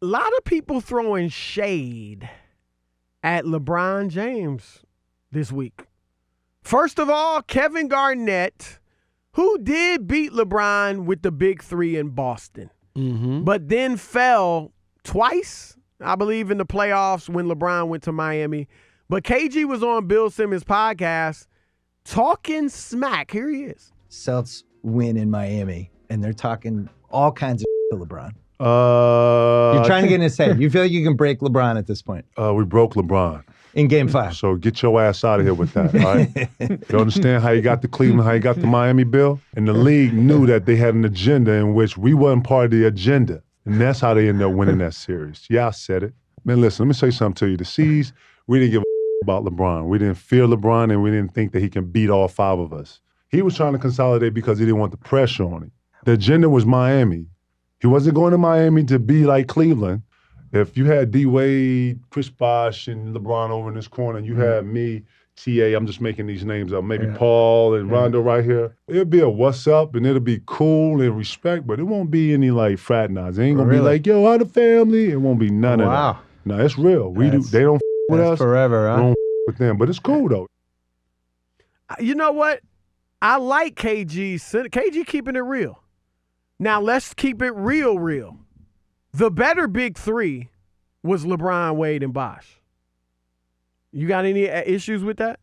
lot of people throwing shade at LeBron James this week. First of all, Kevin Garnett, who did beat LeBron with the big three in Boston, but then fell twice, I believe, in the playoffs when LeBron went to Miami. But KG was on Bill Simmons' podcast talking smack. Here he is. Celtics win in Miami, and they're talking all kinds of to LeBron. You're trying to get in his head. You feel like you can break LeBron at this point. We broke LeBron. In Game 5. So get your ass out of here with that, all right? You understand how you got to Cleveland, how you got to Miami, Bill? And the league knew that they had an agenda in which we wasn't part of the agenda. And that's how they ended up winning that series. Yeah, I said it. Man, listen, let me say something to you. The C's, we didn't give a about LeBron. We didn't fear LeBron, and we didn't think that he can beat all 5 of us. He was trying to consolidate because he didn't want the pressure on him. The agenda was Miami. He wasn't going to Miami to be like Cleveland. If you had D-Wade, Chris Bosh, and LeBron over in this corner, and you had me, T.A., I'm just making these names up, maybe Paul and Rondo right here, it'll be a what's up, and it'll be cool and respect, but it won't be any, like, fraternizing. It ain't going to be like, yo, how the family? It won't be none of that. No, it's real. They don't with us. Forever, huh? We don't with them, but it's cool, though. You know what? I like KG keeping it real. Now, let's keep it real. The better big three was LeBron, Wade, and Bosh. You got any issues with that?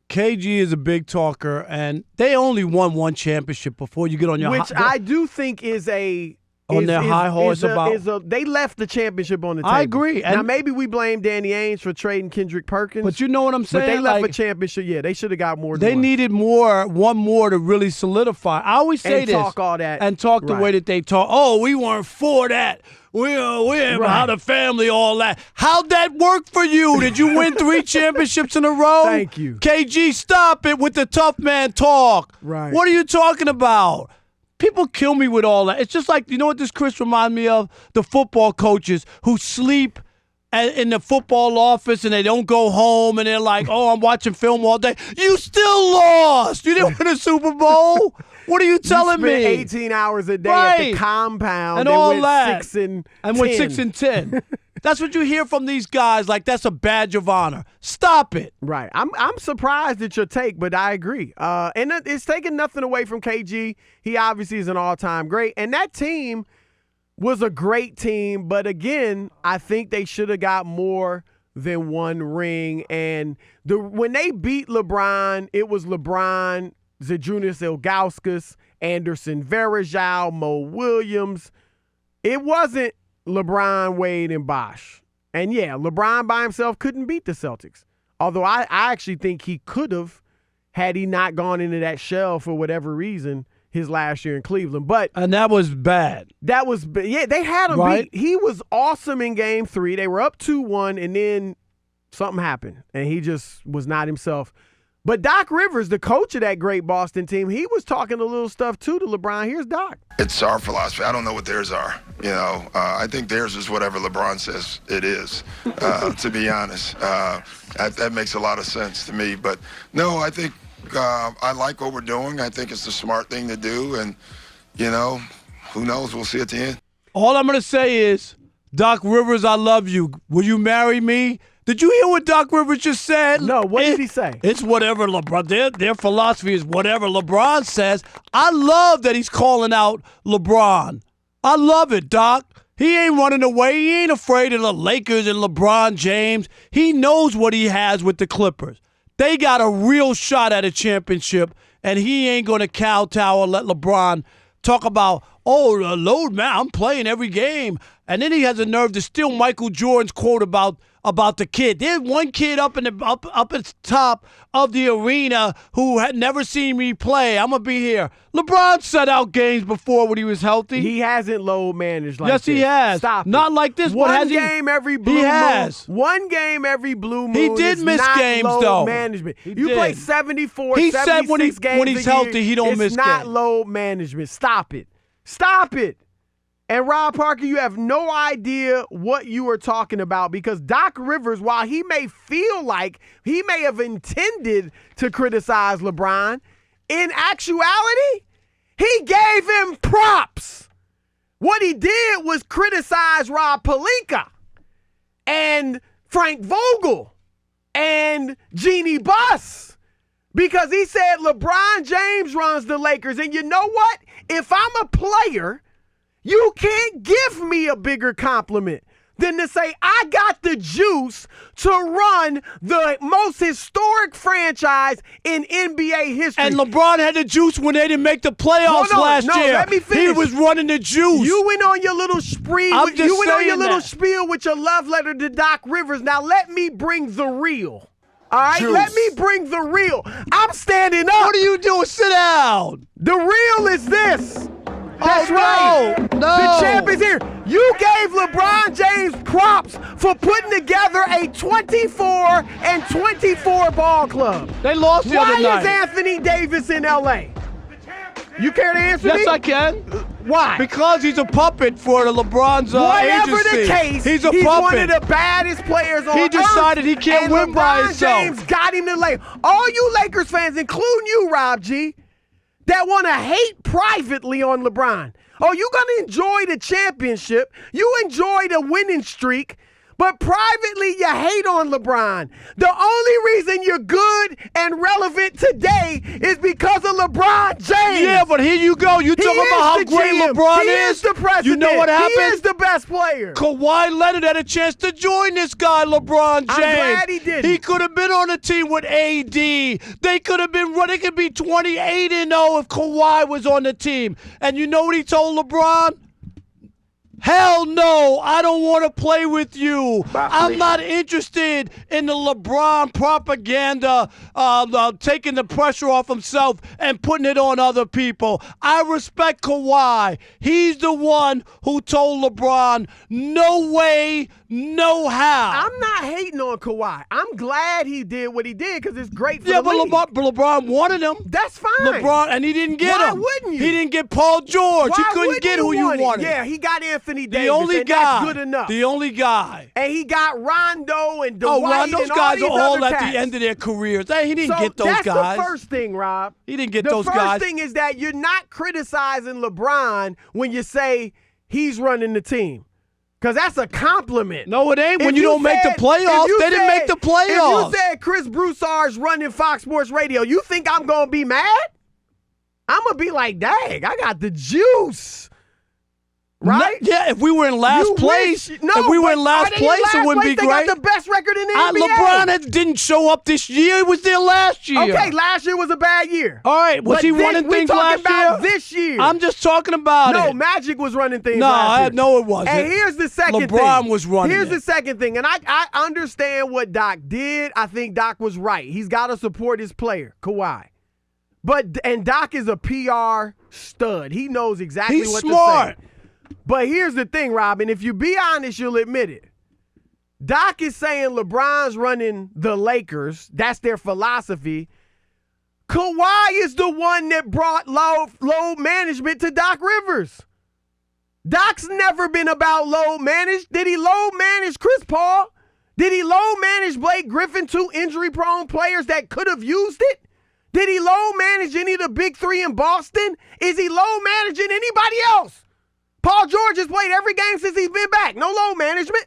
KG is a big talker, and they only won one championship before you get on your Which I do think is their high horse about. They left the championship on the table. I agree. Now, maybe we blame Danny Ainge for trading Kendrick Perkins. But you know what I'm saying? But they left a championship. Yeah, they should have got more than They needed one more to really solidify. I always say this. And talk all that. And talk the way that they talk. Oh, we weren't for that. We're how the family, all that. How'd that work for you? Did you win 3 championships in a row? Thank you. KG, stop it with the tough man talk. Right. What are you talking about? People kill me with all that. It's just like, you know what this Chris reminds me of? The football coaches who sleep in the football office and they don't go home and they're like, oh, I'm watching film all day. You still lost. You didn't win a Super Bowl. What are you telling me? 18 hours a day at the compound and all that. 6 and 10. Went 6 and 10. That's what you hear from these guys. Like, that's a badge of honor. Stop it. Right. I'm surprised at your take, but I agree. And it's taking nothing away from KG. He obviously is an all-time great. And that team was a great team. But, again, I think they should have got more than one ring. And when they beat LeBron, it was LeBron, Zydrunas Ilgauskas, Anderson Varejao, Mo Williams. It wasn't LeBron, Wade, and Bosh. And, yeah, LeBron by himself couldn't beat the Celtics. Although I actually think he could have had he not gone into that shell for whatever reason his last year in Cleveland. And that was bad. They had him beat. He was awesome in Game 3. They were up 2-1, and then something happened, and he just was not himself. But Doc Rivers, the coach of that great Boston team, he was talking a little stuff, too, to LeBron. Here's Doc. It's our philosophy. I don't know what theirs are. I think theirs is whatever LeBron says it is, to be honest. That makes a lot of sense to me. But, no, I think I like what we're doing. I think it's the smart thing to do. And, who knows? We'll see at the end. All I'm going to say is, Doc Rivers, I love you. Will you marry me? Did you hear what Doc Rivers just said? No, what did he say? It's whatever LeBron. Their philosophy is whatever LeBron says. I love that he's calling out LeBron. I love it, Doc. He ain't running away. He ain't afraid of the Lakers and LeBron James. He knows what he has with the Clippers. They got a real shot at a championship, and he ain't going to kowtow or let LeBron talk about, oh, the load, man, I'm playing every game. And then he has the nerve to steal Michael Jordan's quote about the kid. There's one kid up at the top of the arena who had never seen me play. I'm going to be here. LeBron set out games before when he was healthy. He hasn't load managed like this. Yes, he has. Stop Not it. like this. One game every blue moon. He has. One game every blue moon. He did miss games, though. Management. You play 74, he 76 said when he's healthy, he don't miss games. It's not load management. Stop it. Stop it. And Rob Parker, you have no idea what you are talking about because Doc Rivers, while he may feel like he may have intended to criticize LeBron, in actuality, he gave him props. What he did was criticize Rob Pelinka and Frank Vogel and Jeannie Buss because he said LeBron James runs the Lakers. And you know what? If I'm a player, you can't give me a bigger compliment than to say I got the juice to run the most historic franchise in NBA history. And LeBron had the juice when they didn't make the playoffs last year. Let me finish. He was running the juice. You went on your little spree. You went on your little spiel with your love letter to Doc Rivers. Now let me bring the real. All right? Juice. Let me bring the real. I'm standing up. What are you doing? Sit down. The real is this. That's Oh, right. no. The champ is here. You gave LeBron James props for putting together a 24-24 ball club. They lost the other Why night. is Anthony Davis in L.A.? You care to answer me? Yes, I can. Why? Because he's a puppet for the LeBron's Whatever agency. the case, he's a one puppet. of the baddest players on He earth. decided he can't and win LeBron by himself. James got him to lay. All you Lakers fans, including you, Rob G., that want to hate privately on LeBron. Oh, you're going to enjoy the championship. You enjoy the winning streak. But privately, you hate on LeBron. The only reason you're good and relevant today is because of LeBron James. Yeah, but here you go. You talking about how great LeBron He is the president. You know what happened? He is the best player. Kawhi Leonard had a chance to join this guy, LeBron James. I'm glad he didn't. He could have been on a team with AD. They could have been running. It could be 28-0 if Kawhi was on the team. And you know what he told LeBron? Hell no, I don't want to play with you. I'm not interested in the LeBron propaganda, taking the pressure off himself and putting it on other people. I respect Kawhi. He's the one who told LeBron, no way, no how. I'm not hating on Kawhi. I'm glad he did what he did because it's great for Yeah, the league. but LeBron wanted him. That's fine. LeBron, and he didn't get Why him. wouldn't you? He didn't get Paul George. Why He couldn't wouldn't get who you want it? wanted. Yeah, he got Anthony Davis. The only and guy. That's good enough. The only guy. And he got Rondo and Dwight Rondo's and all guys these are all other at cats. the end of their careers. He didn't So get those that's guys. the first thing, Rob. He didn't get the those guys. The first thing is that you're not criticizing LeBron when you say he's running the team. Because that's a compliment. No, it ain't. When If you don't make the playoffs, they didn't make the playoffs. If you said Chris Broussard's running Fox Sports Radio, you think I'm going to be mad? I'm going to be like, dang, I got the juice. Right? Yeah, if we were in last place, it wouldn't be They great. got the best record in the NBA. LeBron didn't show up this year. He was there last year. Okay, last year was a bad year. All right, was he running things last year? We're talking about this year. I'm just talking about it. No, Magic was running things last year. No, it wasn't. And here's the second thing. LeBron was running Here's it. the second thing, and I understand what Doc did. I think Doc was right. He's got to support his player, Kawhi. And Doc is a PR stud. He knows exactly He's what smart. to say. But here's the thing, Robin. If you be honest, you'll admit it. Doc is saying LeBron's running the Lakers. That's their philosophy. Kawhi is the one that brought load management to Doc Rivers. Doc's never been about load manage. Did he load manage Chris Paul? Did he load manage Blake Griffin, two injury-prone players that could have used it? Did he load manage any of the big three in Boston? Is he load managing anybody else? Paul George has played every game since he's been back. No load management.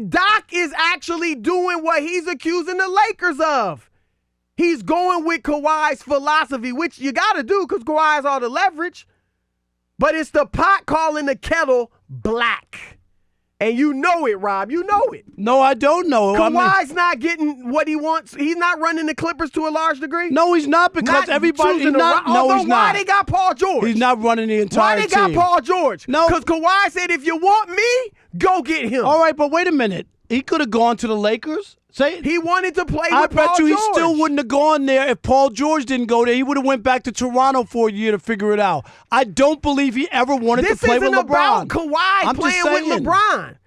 Doc is actually doing what he's accusing the Lakers of. He's going with Kawhi's philosophy, which you got to do because Kawhi has all the leverage. But it's the pot calling the kettle black. And you know it, Rob. You know it. No, I don't know. Kawhi's not getting what he wants. He's not running the Clippers to a large degree. No, he's not because everybody. He's not. No, he's not. Why they got Paul George? He's not running the entire team. Why they got Paul George? No. Because Kawhi said, if you want me, go get him. All right, but wait a minute. He could have gone to the Lakers. He wanted to play I with Paul bet you George. he still wouldn't have gone there if Paul George didn't go there. He would have went back to Toronto for a year to figure it out. I don't believe he ever wanted to play with LeBron. This isn't about Kawhi playing with LeBron.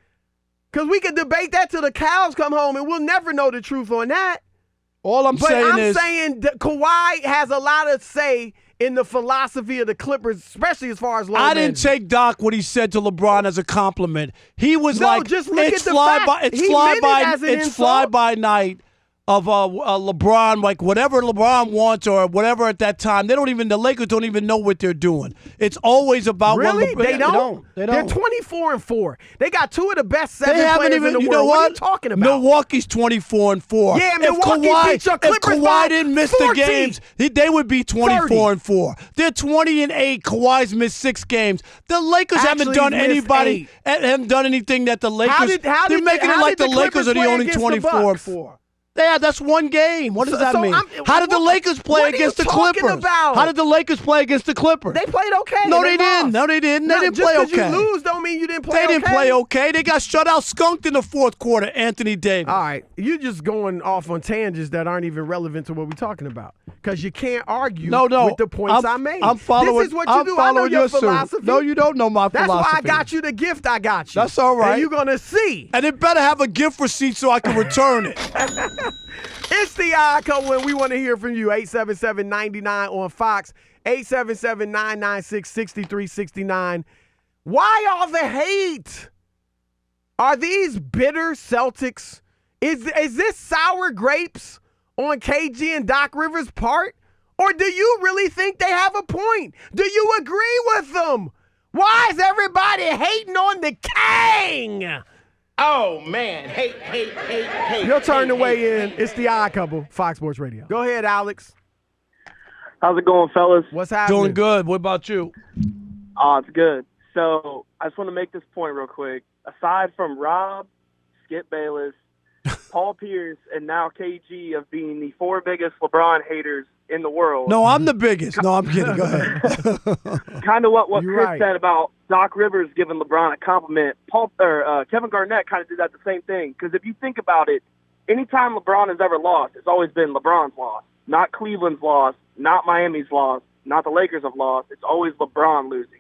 Because we could debate that till the cows come home, and we'll never know the truth on that. All I'm saying is... But I'm saying that Kawhi has a lot of say in the philosophy of the Clippers, especially as far as low I didn't take Doc what he said to LeBron as a compliment. He was like, just look it's at the fact. fly by night LeBron, like whatever LeBron wants or whatever at that time. The Lakers don't even know what they're doing. It's always about really? what They don't. They don't. They're 24-4. They got two of the best seven They haven't players even. in the You world. know What are what? you talking about? Milwaukee's 24-4. Yeah, if Milwaukee Kawhi, beat your if Clippers Kawhi by didn't miss 14. the games, they would be 24-4. They're 20-8. Kawhi's missed 6 games. The Lakers haven't Actually, done he's missed anything 8. haven't done anything that the Lakers. How they're did making it like the Lakers are the play only against the Bucks? 24-4. Yeah, that's one game. What does that mean? How did the what- Lakers play what are you against the talking Clippers? about? How did the Lakers play against the Clippers? They played okay. No, they didn't. lost. No, they didn't. They didn't just play 'cause okay. You lose don't mean you didn't play They okay. didn't play okay. They got shut out, skunked in the fourth quarter. Anthony Davis. All right, you just going off on tangents that aren't even relevant to what we're talking about because you can't argue with the points I made. I'm following. This is what you I'm do. I know following your suit. philosophy. No, you don't know my That's philosophy. why I got you the gift I got you. That's all right. And you're going to see. And it better have a gift receipt so I can return it. It's the Odd Couple, and we want to hear from you. 877-99 on Fox, 877-996-6369. Why all the hate? Are these bitter Celtics? Is this sour grapes on KG and Doc Rivers' part? Or do you really think they have a point? Do you agree with them? Why is everybody hating on the King? Oh, man. Hate. Your turn to weigh in. It's the Odd Couple, Fox Sports Radio. Go ahead, Alex. How's it going, fellas? What's happening? Doing good. What about you? Oh, it's good. So I just want to make this point real quick. Aside from Rob, Skip Bayless, Paul Pierce, and now KG of being the 4 biggest LeBron haters in the world. No, I'm the biggest. No, I'm kidding. Go ahead. Kind of what You're Chris right. said about Doc Rivers giving LeBron a compliment. Kevin Garnett kind of did that the same thing. Because if you think about it, anytime LeBron has ever lost, it's always been LeBron's loss, not Cleveland's loss, not Miami's loss, not the Lakers have lost. It's always LeBron losing.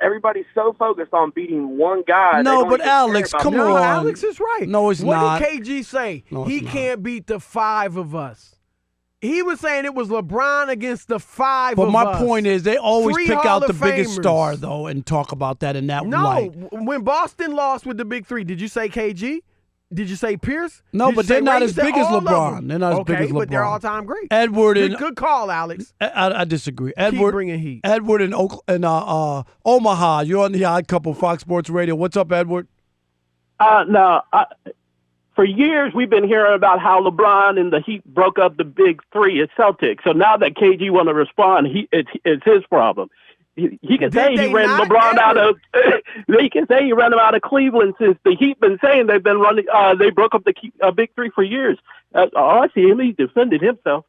Everybody's so focused on beating one guy. No, but Alex, come No, on. Alex is right. No, it's not. What did KG say? No, He it's not. can't beat the 5 of us. He was saying it was LeBron against the 5 But of us. my point is, they always 3 pick Hall out the of biggest Famers. star, though, and talk about that in that No, light. when Boston lost with the big 3, did you say KG? Did you say Pierce? No, Did you but say they're not Ray? You as said big as all of LeBron. them. They're not as big as but they're LeBron. all-time great. Edward and Good call, Alex. I disagree. Keep Edward bringing heat. Edward and Omaha. You're on the Odd Couple, Fox Sports Radio. What's up, Edward? For years, we've been hearing about how LeBron and the Heat broke up the big 3 at Celtics. So now that KG want to respond, it's his problem. He can say he ran LeBron out of. He can say he ran him out of Cleveland since the Heat been saying they've been running. They broke up the big 3 for years. All I see him, he defended himself.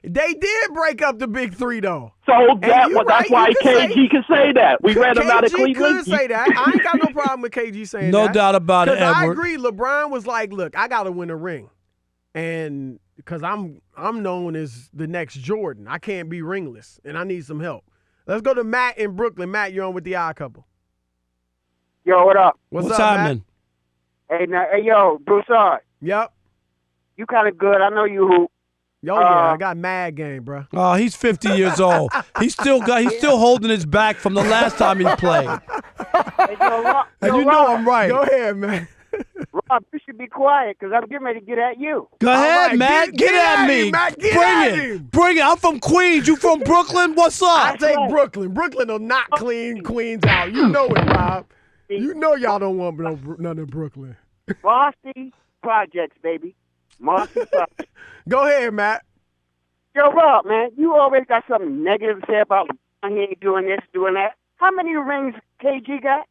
They did break up the big 3, though. So that's right, why you can KG can say that. We ran him out of KG Cleveland. could say that. I ain't got no problem with KG saying No that. doubt about it, 'Cause I Edward. agree. LeBron was like, "Look, I got to win a ring, and because I'm known as the next Jordan, I can't be ringless, and I need some help." Let's go to Matt in Brooklyn. Matt, you're on with the Odd Couple. Yo, what up? What's What's up, happening? Hey, yo, Broussard, Matt? Yep. you kind of good. I know you hoop. Yo, yeah, I got mad game, bro. Oh, he's 50 years old. He's still holding his back from the last time he played. Hey, Rob, And you know I'm right. Go ahead, man. Rob, you should be quiet because I'm getting ready to get at you. Go ahead, right, Matt. get at at me. him, Matt. Get Bring at it. him. Bring it. I'm from Queens. You from Brooklyn? What's I up? take Brooklyn. Brooklyn will not clean Queens out. You know it, Rob. You know y'all don't want none of Brooklyn. Marcy Projects, baby. Marcy Projects. Go ahead, Matt. Yo, Rob, man, you always got something negative to say about LeBron. He ain't doing this, doing that. How many rings KG got?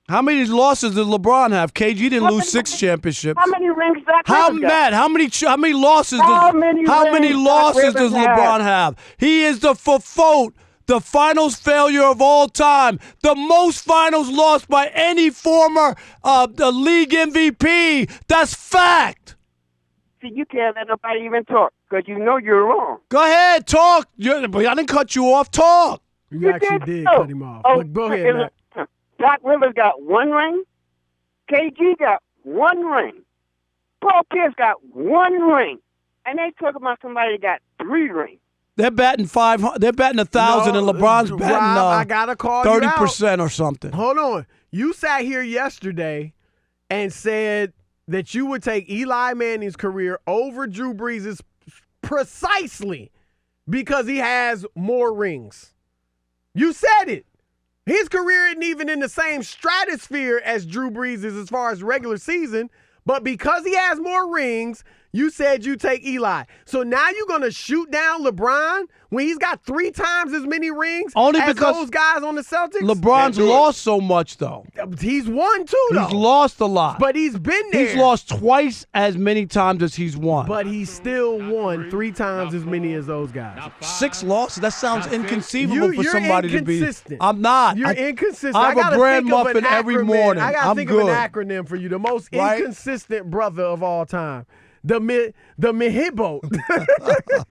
How many losses did LeBron have? KG didn't lose 6 championships. How many rings Doc How Rivers got? Matt? How many losses? How many rings Doc losses does Rivers LeBron have? He is the FOFOTE, the finals failure of all time, the most finals lost by any former the league MVP. That's fact. See, you can't let nobody even talk because you know you're wrong. Go ahead, talk. I didn't cut you off. Talk. You actually did cut him off. Oh, But go ahead, Matt. Doc Rivers got 1 ring. KG got 1 ring. Paul Pierce got 1 ring. And they talking about somebody that got 3 rings. They're batting 500. They're batting 1,000, and LeBron's Rob, batting I gotta call you out. 30% or something. Hold on. You sat here yesterday and said that you would take Eli Manning's career over Drew Brees' precisely because he has more rings. You said it. His career isn't even in the same stratosphere as Drew Brees' as far as regular season, but because he has more rings, you said you take Eli. So now you're going to shoot down LeBron when he's got 3 times as many rings Only as because those guys on the Celtics? LeBron's lost so much, though. He's won too, though. He's lost a lot. But he's been there. He's lost twice as many times as he's won. But he still won 3 times as many as those guys. 6 losses? That sounds inconceivable for somebody to be. Inconsistent. I'm not. You're inconsistent. I have gotta a bread think of muffin an every acronym. morning. I got to I'm think good. of an acronym for you. The most Right? inconsistent brother of all time. The Mihibo.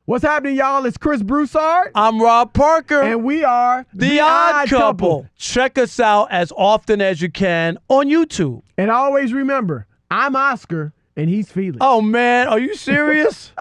What's happening, y'all? It's Chris Broussard. I'm Rob Parker. And we are The Odd Couple. Check us out as often as you can on YouTube. And always remember, I'm Oscar, and he's Felix. Oh, man. Are you serious?